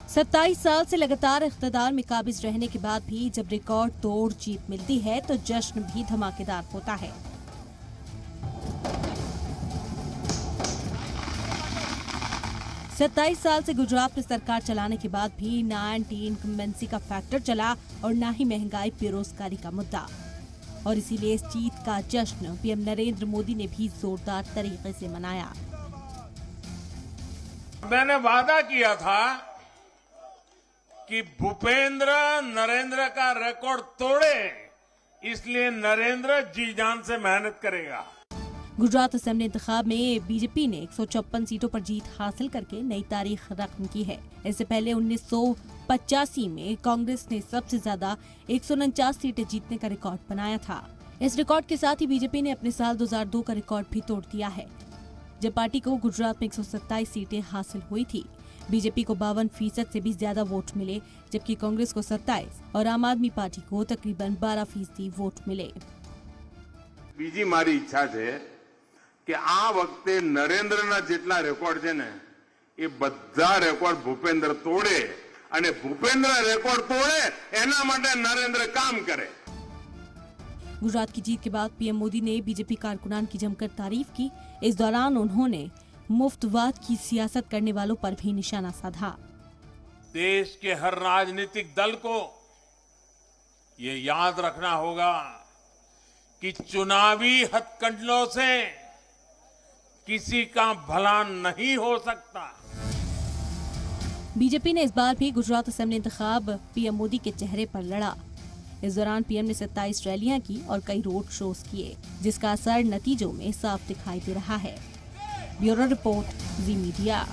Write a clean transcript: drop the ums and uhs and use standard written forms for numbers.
27 साल से लगातार इख्तिदार में काबिज रहने के बाद भी जब रिकॉर्ड तोड़ जीत मिलती है तो जश्न भी धमाकेदार होता है। सत्ताईस साल से गुजरात में सरकार चलाने के बाद भी ना एंटी इनकम्बेंसी का फैक्टर चला और ना ही महंगाई बेरोजगारी का मुद्दा, और इसीलिए इस जीत का जश्न पीएम नरेंद्र मोदी ने भी जोरदार तरीके से मनाया। मैंने वादा किया था कि भूपेंद्र नरेंद्र का रिकॉर्ड तोड़े, इसलिए नरेंद्र जी जान से मेहनत करेगा। गुजरात असेंबली इंतखाब में बीजेपी ने 156 सीटों पर जीत हासिल करके नई तारीख रकम की है। इससे पहले 1985 में कांग्रेस ने सबसे ज्यादा 149 सीटें जीतने का रिकॉर्ड बनाया था। इस रिकॉर्ड के साथ ही बीजेपी ने अपने साल 2002 का रिकॉर्ड भी तोड़ दिया है, जब पार्टी को गुजरात में 127 सीटें हासिल हुई थी। बीजेपी को 52% से भी ज्यादा वोट मिले, जबकि कांग्रेस को 27 और आम आदमी पार्टी को तकरीबन 12% वोट मिले। बीजी मारी इच्छा है कि आ वखते नरेंद्रना जेटला रेकॉर्ड है ने ए बधा रेकॉर्ड भूपेंद्र तोड़े અને ભૂપેન્દ્ર રેકોર્ડ તોડે એના માટે નરેન્દ્ર કામ કરે। गुजरात की जीत के बाद पीएम मोदी ने बीजेपी कारकुनान की जमकर तारीफ की। इस दौरान उन्होंने मुफ्तवाद की सियासत करने वालों पर भी निशाना साधा। देश के हर राजनीतिक दल को ये याद रखना होगा कि चुनावी हथकंडलों से किसी का भला नहीं हो सकता। बीजेपी ने इस बार भी गुजरात असेंबली इंतखाब पीएम मोदी के चेहरे पर लड़ा। इस दौरान पीएम ने 27 रैलियां की और कई रोड शोज किए, जिसका असर नतीजों में साफ दिखाई दे रहा है। ब्यूरो रिपोर्ट, जी मीडिया।